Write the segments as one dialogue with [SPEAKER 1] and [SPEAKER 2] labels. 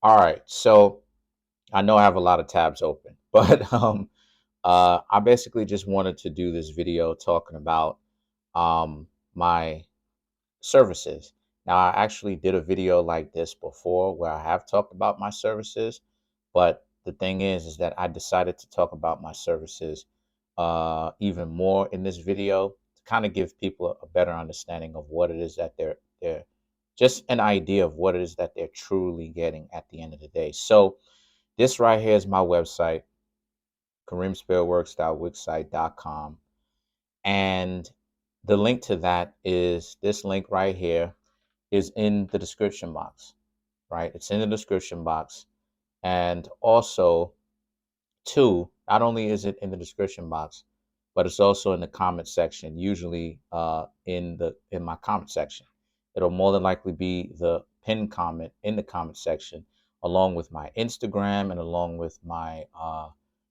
[SPEAKER 1] All right. So I know I have a lot of tabs open, but I basically just wanted to do this video talking about my services. Now, I actually did a video like this before where I have talked about my services, but the thing is that I decided to talk about my services even more in this video to kind of give people a better understanding of what it is that they're just an idea of what it is that they're truly getting at the end of the day. So this right here is my website, Kareemspiritworks.wixsite.com. And the link to that is this link right here is in the description box, right? It's in the description box. And also, two, not only is it in the description box, but it's also in the comment section, usually in my comment section. It'll more than likely be the pinned comment in the comment section, along with my Instagram and along with my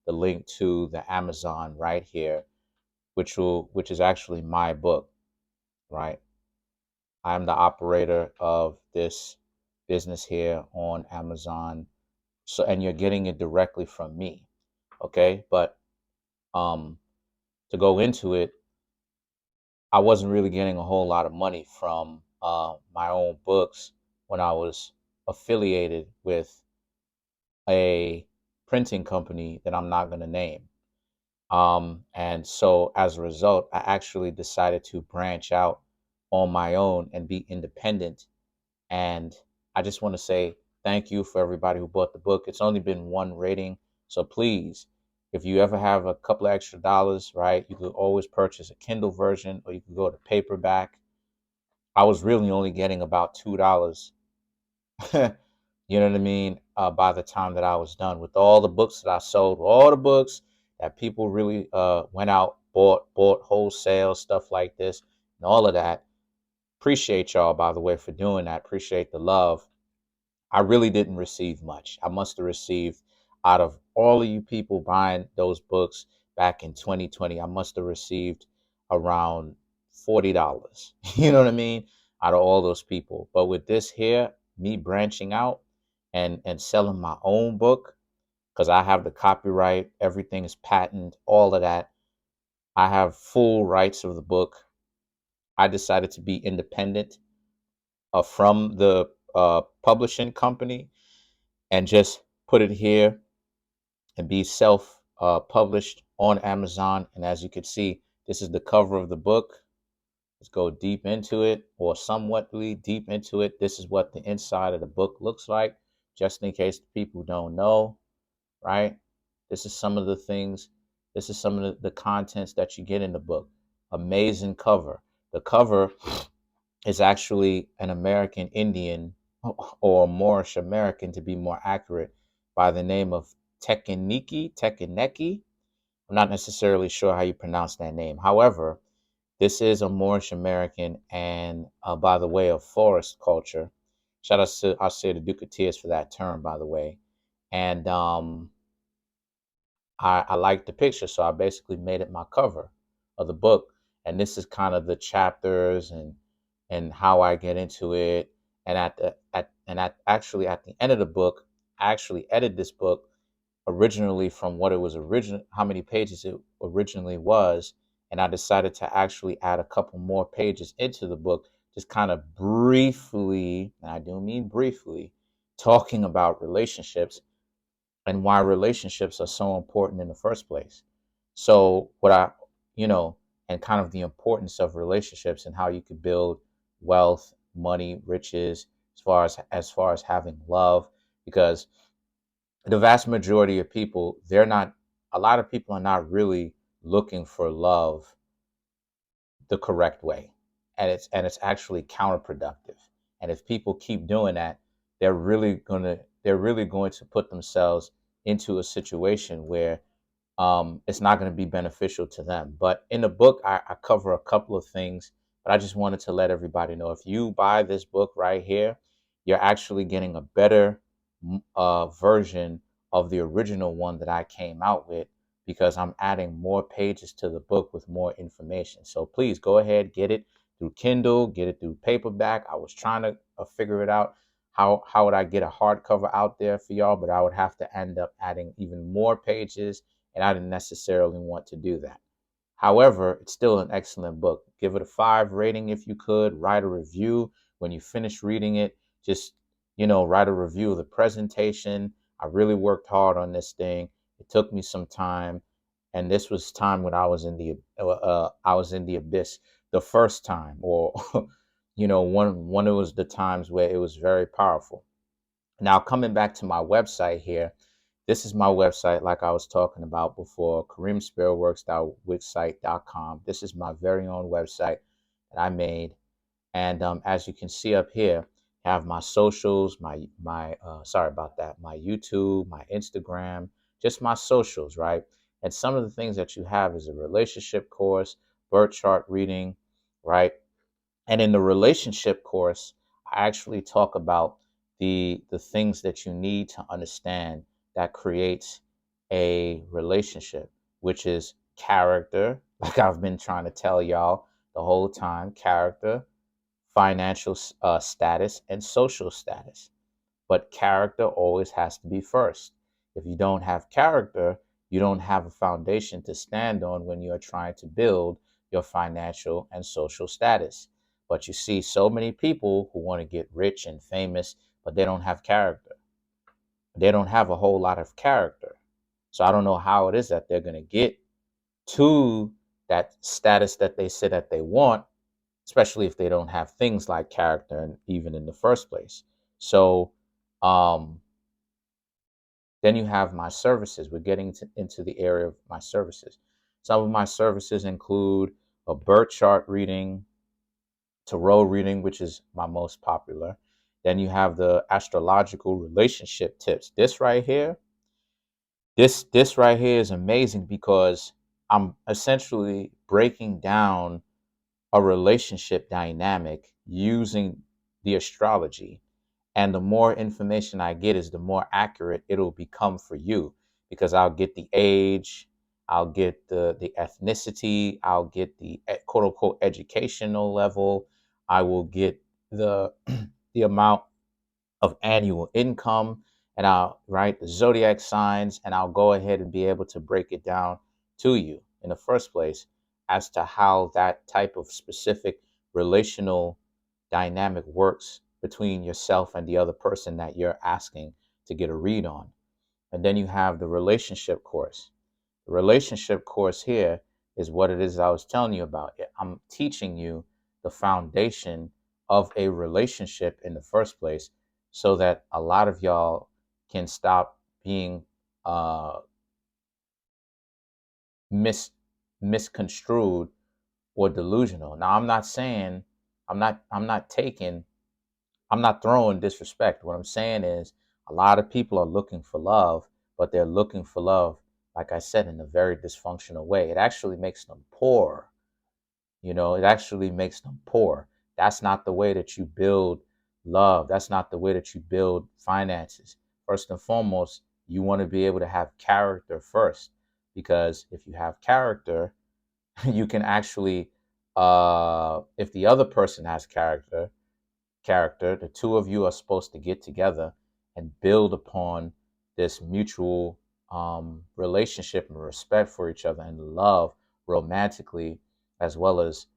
[SPEAKER 1] the link to the Amazon right here, which is actually my book, right? I'm the operator of this business here on Amazon. So, and you're getting it directly from me. Okay. But um, to go into it, I wasn't really getting a whole lot of money from my own books when I was affiliated with a printing company that I'm not going to name. And so as a result, I actually decided to branch out on my own and be independent. And I just want to say thank you for everybody who bought the book. It's only been one rating. So please, if you ever have a couple of extra dollars, right, you could always purchase a Kindle version or you could go to paperback. I was really only getting about $2. You know what I mean? By the time that I was done with all the books that I sold, all the books that people really went out, bought wholesale, stuff like this, and all of that. Appreciate y'all, by the way, for doing that. Appreciate the love. I really didn't receive much. I must have received out of all of you people buying those books back in 2020, I must have received around $40. You know what I mean? Out of all those people. But with this here, me branching out and selling my own book, because I have the copyright, everything is patent, all of that. I have full rights of the book. I decided to be independent from the publishing company and just put it here and be self published on Amazon. And as you can see, this is the cover of the book. Let's go deep into it, or somewhatly deep into it. This is what the inside of the book looks like, just in case the people don't know, right? This is some of the things, this is some of the contents that you get in the book. Amazing cover. The cover is actually an American Indian or Moorish American to be more accurate by the name of Tekeneki. I'm not necessarily sure how you pronounce that name. However, this is a Moorish American and by the way of forest culture. Shout out to Asir the Duke of Tears for that term, by the way. And I liked the picture, so I basically made it my cover of the book. And this is kind of the chapters and how I get into it. And actually at the end of the book, I actually edited this book originally from what it was how many pages it originally was, and I decided to actually add a couple more pages into the book, just kind of briefly, and I do mean briefly, talking about relationships and why relationships are so important in the first place. So what I, you know, and kind of the importance of relationships and how you could build wealth, money, riches, as far as having love, because the vast majority of people, they're not, a lot of people are not really looking for love the correct way. And it's actually counterproductive. And if people keep doing that, they're really going to put themselves into a situation where it's not going to be beneficial to them. But in the book, I cover a couple of things, but I just wanted to let everybody know, if you buy this book right here, you're actually getting a better version of the original one that I came out with, because I'm adding more pages to the book with more information. So please go ahead, get it through Kindle, get it through paperback. I was trying to figure it out how would I get a hardcover out there for y'all? But I would have to end up adding even more pages, and I didn't necessarily want to do that. However, it's still an excellent book. Give it a 5 rating if you could. Write a review when you finish reading it. Just, write a review of the presentation. I really worked hard on this thing. It took me some time, and this was time when I was in the abyss the first time, or one of the times where it was very powerful. Now, coming back to my website here, this is my website, like I was talking about before, Kareemspiritworks.wixsite.com. This is my very own website that I made. And as you can see up here, I have my socials, sorry about that, my YouTube, my Instagram, just my socials, right? And some of the things that you have is a relationship course, birth chart reading, right? And in the relationship course, I actually talk about the things that you need to understand that creates a relationship, which is character, like I've been trying to tell y'all the whole time, character, financial status, and social status. But character always has to be first. If you don't have character, you don't have a foundation to stand on when you're trying to build your financial and social status. But you see so many people who want to get rich and famous, but they don't have character. They don't have a whole lot of character. So I don't know how it is that they're going to get to that status that they say that they want, especially if they don't have things like character and even in the first place. So um, then you have my services. We're getting into the area of my services. Some of my services include a birth chart reading, tarot reading, which is my most popular. Then you have the astrological relationship tips. This right here is amazing because I'm essentially breaking down a relationship dynamic using the astrology. And the more information I get is the more accurate it'll become for you, because I'll get the age, I'll get the ethnicity, I'll get the quote unquote educational level, I will get the the amount of annual income, and I'll write the zodiac signs, and I'll go ahead and be able to break it down to you in the first place as to how that type of specific relational dynamic works between yourself and the other person that you're asking to get a read on. And then you have the relationship course. The relationship course here is what it is I was telling you about. I'm teaching you the foundation of a relationship in the first place so that a lot of y'all can stop being mis misconstrued or delusional. Now, I'm not saying I'm not throwing disrespect. What I'm saying is a lot of people are looking for love, but they're looking for love, like I said, in a very dysfunctional way. It actually makes them poor. It actually makes them poor. That's not the way that you build love. That's not the way that you build finances. First and foremost, you want to be able to have character first, because if you have character, you can actually, if the other person has character, the two of you are supposed to get together and build upon this mutual relationship and respect for each other and love romantically as well as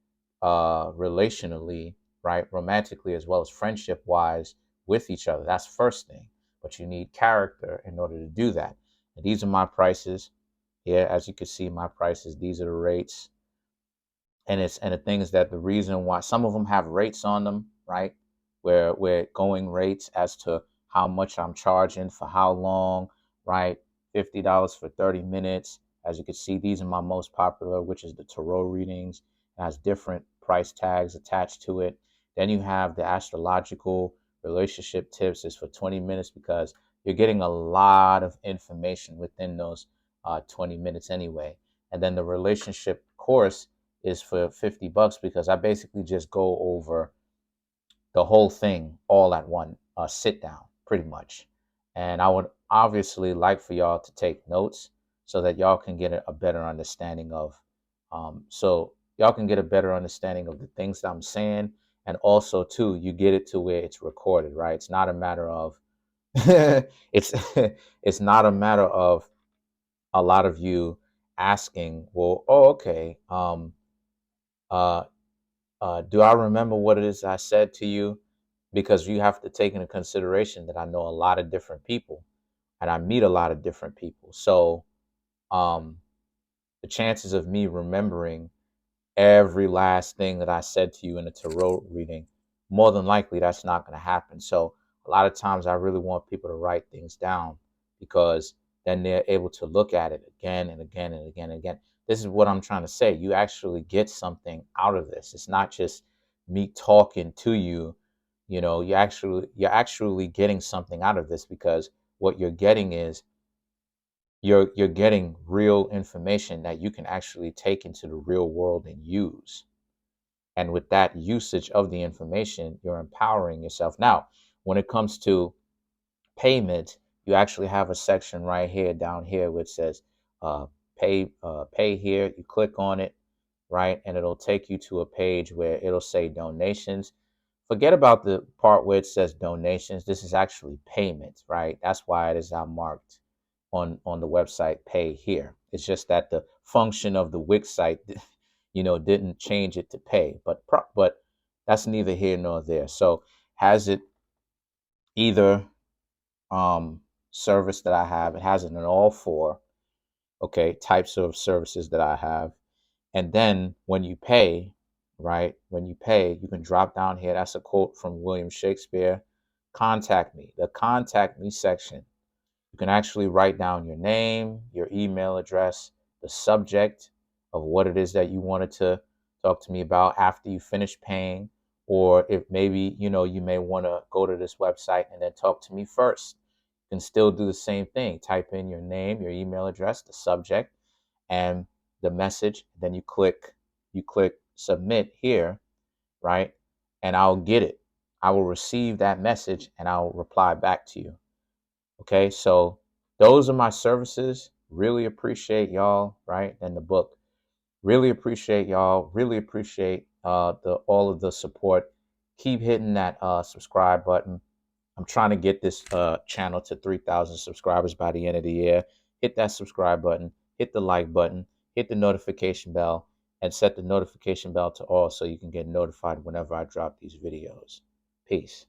[SPEAKER 1] relationally, right? Romantically as well as friendship wise with each other. That's first thing. But you need character in order to do that. And these are my prices here. As you can see, my prices, these are the rates. And the things that the reason why some of them have rates on them, right? Where we're going rates as to how much I'm charging for how long, right? $50 for 30 minutes. As you can see, these are my most popular, which is the tarot readings. It has different price tags attached to it. Then you have the astrological relationship tips is for 20 minutes because you're getting a lot of information within those 20 minutes anyway. And then the relationship course is for $50 because I basically just go over the whole thing all at one sit down, pretty much. And I would obviously like for y'all to take notes so that y'all can get a better understanding of, so y'all can get a better understanding of the things that I'm saying And also too, you get it to where it's recorded, right? It's not a matter of it's it's not a matter of a lot of you asking, well, oh, okay, uh, do I remember what it is I said to you? Because you have to take into consideration that I know a lot of different people and I meet a lot of different people. So um, the chances of me remembering every last thing that I said to you in a tarot reading, more than likely that's not going to happen. So a lot of times I really want people to write things down because then they're able to look at it again and again and again and again. This is what I'm trying to say. You actually get something out of this. It's not just me talking to you. You know, you're actually getting something out of this because what you're getting is you're getting real information that you can actually take into the real world and use. And with that usage of the information, you're empowering yourself. Now, when it comes to payment, you actually have a section right here down here which says pay here. You click on it, right? And it'll take you to a page where it'll say donations. Forget about the part where it says donations. This is actually payments, right? That's why it is marked on the website pay here. It's just that the function of the Wix site, didn't change it to pay. But that's neither here nor there. So has it either service that I have? It has it in all four, okay, types of services that I have. And then when you pay, right? When you pay, you can drop down here. That's a quote from William Shakespeare. Contact me. The contact me section. You can actually write down your name, your email address, the subject of what it is that you wanted to talk to me about after you finish paying. Or if maybe, you may want to go to this website and then talk to me first. You can still do the same thing. Type in your name, your email address, the subject, and the message. Then you click submit here, right? And I'll get it. I will receive that message and I'll reply back to you. Okay, so those are my services. Really appreciate y'all, right? And the book. Really appreciate y'all. Really appreciate the all of the support. Keep hitting that subscribe button. I'm trying to get this channel to 3,000 subscribers by the end of the year. Hit that subscribe button, hit the like button, hit the notification bell, and set the notification bell to all so you can get notified whenever I drop these videos. Peace.